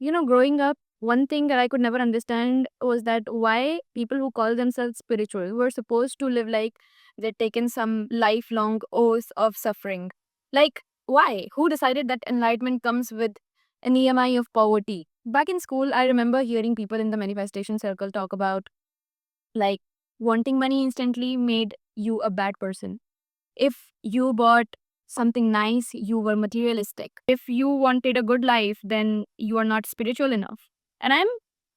Growing up, one thing that I could never understand was that why people who call themselves spiritual were supposed to live like they'd taken some lifelong oath of suffering. Like, why? Who decided that enlightenment comes with an EMI of poverty? Back in school, I remember hearing people in the manifestation circle talk about like wanting money instantly made you a bad person. If you bought something nice, you were materialistic. If you wanted a good life, then you are not spiritual enough. And I'm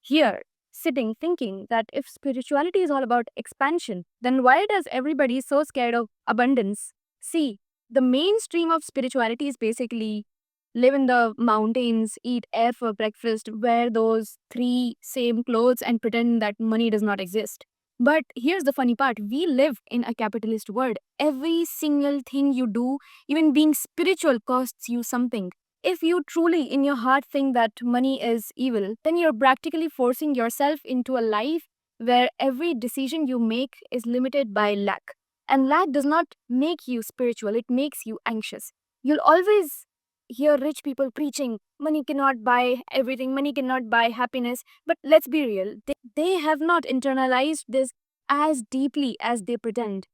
here sitting thinking that if spirituality is all about expansion, then why does everybody so scared of abundance? See, the mainstream of spirituality is basically live in the mountains, eat air for breakfast, wear those three same clothes, and pretend that money does not exist. But here's the funny part, we live in a capitalist world. Every single thing you do, even being spiritual, costs you something. If you truly, in your heart, think that money is evil, then you're practically forcing yourself into a life where every decision you make is limited by lack. And lack does not make you spiritual, it makes you anxious. You'll always hear rich people preaching money cannot buy everything, money cannot buy happiness. But let's be real, they have not internalized this as deeply as they pretend.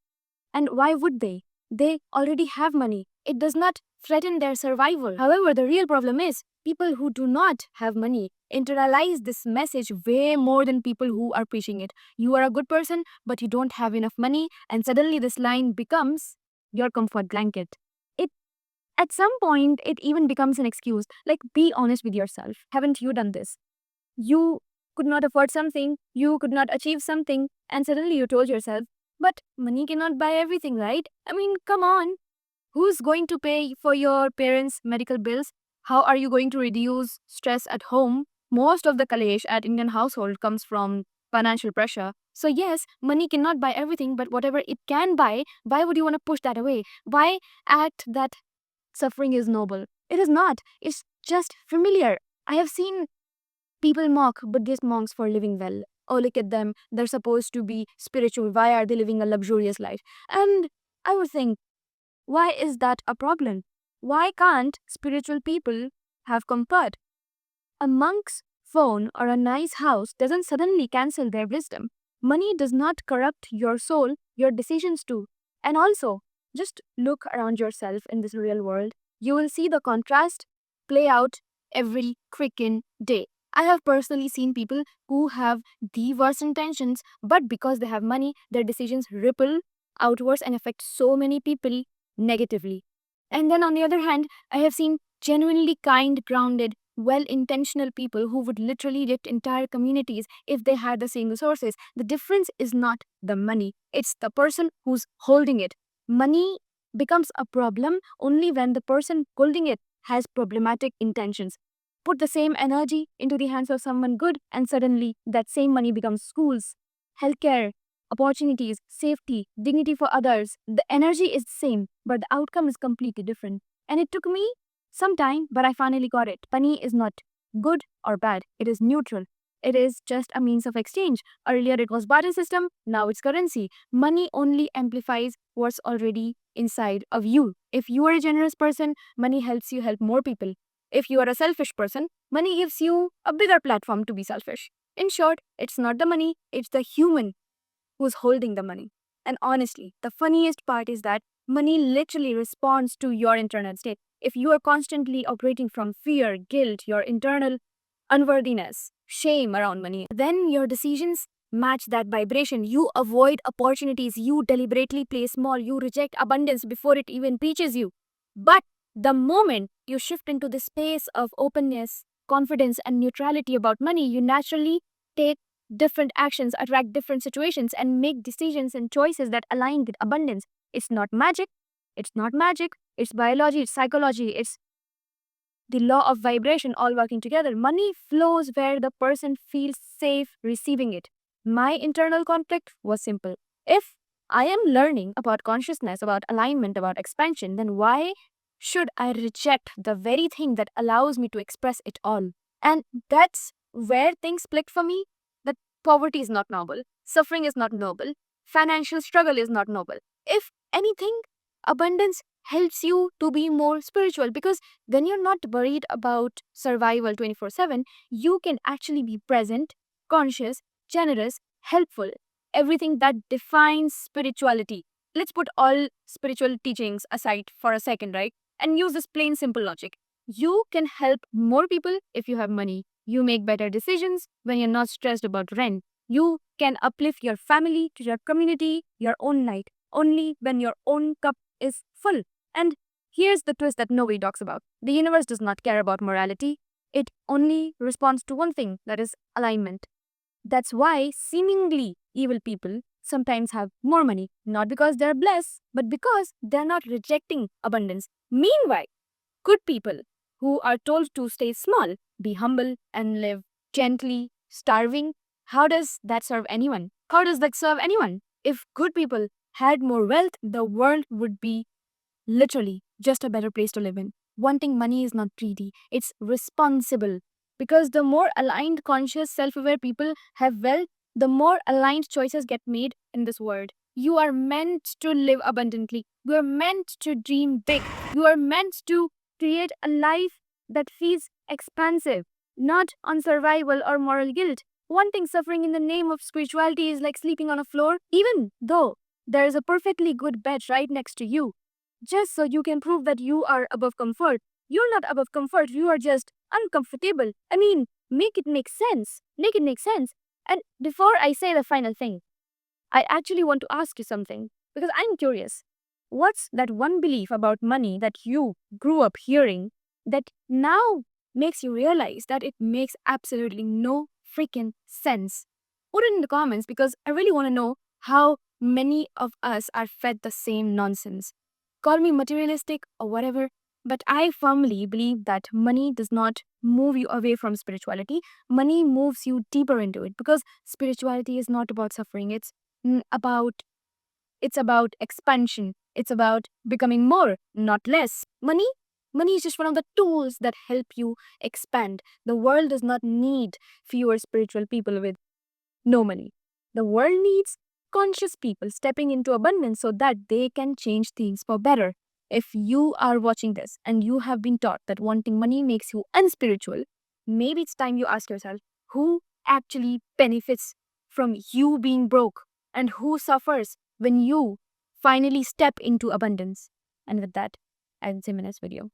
And why would they? They already have money. It does not threaten their survival. However, the real problem is people who do not have money internalize this message way more than people who are preaching it. You are a good person, but you don't have enough money, and suddenly this line becomes your comfort blanket. It at some point it even becomes an excuse. Like, be honest with yourself. Haven't you done this? You could not afford something, you could not achieve something, and suddenly you told yourself, but money cannot buy everything, right? I mean, come on. Who's going to pay for your parents' medical bills? How are you going to reduce stress at home? Most of the kalesh at Indian household comes from financial pressure. So yes, money cannot buy everything, but whatever it can buy, why would you want to push that away? Why act that suffering is noble? It is not. It's just familiar. I have seen people mock Buddhist monks for living well. Oh, look at them. They're supposed to be spiritual. Why are they living a luxurious life? And I would think, why is that a problem? Why can't spiritual people have comfort? A monk's phone or a nice house doesn't suddenly cancel their wisdom. Money does not corrupt your soul, your decisions do. And also, just look around yourself in this real world. You will see the contrast play out every freaking day. I have personally seen people who have the worst intentions, but because they have money, their decisions ripple outwards and affect so many people negatively. And then on the other hand, I have seen genuinely kind, grounded, well intentional people who would literally lift entire communities if they had the same resources. The difference is not the money, it's the person who's holding it. Money becomes a problem only when the person holding it has problematic intentions. Put the same energy into the hands of someone good, and suddenly that same money becomes schools, healthcare, opportunities, safety, dignity for others. The energy is the same, but the outcome is completely different. And it took me some time, but I finally got it. Money is not good or bad, it is neutral. It is just a means of exchange. Earlier it was barter system, now it's currency. Money only amplifies what's already inside of you. If you are a generous person, money helps you help more people. If you are a selfish person, money gives you a bigger platform to be selfish. In short, it's not the money, it's the human who's holding the money. And honestly, the funniest part is that money literally responds to your internal state. If you are constantly operating from fear, guilt, your internal unworthiness, shame around money, then your decisions match that vibration. You avoid opportunities, you deliberately play small, you reject abundance before it even reaches you. But the moment you shift into the space of openness, confidence, and neutrality about money, you naturally take different actions, attract different situations, and make decisions and choices that align with abundance. It's not magic. It's not magic. It's biology, it's psychology, it's the law of vibration all working together. Money flows where the person feels safe receiving it. My internal conflict was simple. If I am learning about consciousness, about alignment, about expansion, then why should I reject the very thing that allows me to express it all? And that's where things clicked for me, that poverty is not noble, suffering is not noble, financial struggle is not noble. If anything, abundance helps you to be more spiritual, because when you're not worried about survival 24/7, you can actually be present, conscious, generous, helpful, everything that defines spirituality. Let's put all spiritual teachings aside for a second, right? And use this plain simple logic. You can help more people if you have money. You make better decisions when you're not stressed about rent. You can uplift your family, to your community, your own light, only when your own cup is full. And here's the twist that nobody talks about. The universe does not care about morality. It only responds to one thing, that is alignment. That's why seemingly evil people sometimes have more money, not because they're blessed, but because they're not rejecting abundance. Meanwhile, good people who are told to stay small, be humble, and live gently, starving, how does that serve anyone? How does that serve anyone? If good people had more wealth, the world would be literally just a better place to live in. Wanting money is not greedy, it's responsible. Because the more aligned, conscious, self aware people have wealth, the more aligned choices get made in this world. You are meant to live abundantly. You are meant to dream big. You are meant to create a life that feels expansive, not on survival or moral guilt. Wanting suffering in the name of spirituality is like sleeping on a floor, even though there is a perfectly good bed right next to you, just so you can prove that you are above comfort. You're not above comfort, you are just uncomfortable. I mean, make it make sense. Make it make sense. And before I say the final thing, I actually want to ask you something, because I'm curious. What's that one belief about money that you grew up hearing that now makes you realize that it makes absolutely no freaking sense? Put it in the comments, because I really want to know how many of us are fed the same nonsense. Call me materialistic or whatever, but I firmly believe that money does not move you away from spirituality. Money moves you deeper into it, because spirituality is not about suffering. About it's about expansion. It's about becoming more, not less. Money is just one of the tools that help you expand. The world does not need fewer spiritual people with no money. The world needs conscious people stepping into abundance so that they can change things for better. If you are watching this and you have been taught that wanting money makes you unspiritual, maybe it's time you ask yourself, who actually benefits from you being broke, and who suffers when you finally step into abundance. And with that, I'll see you in the next video.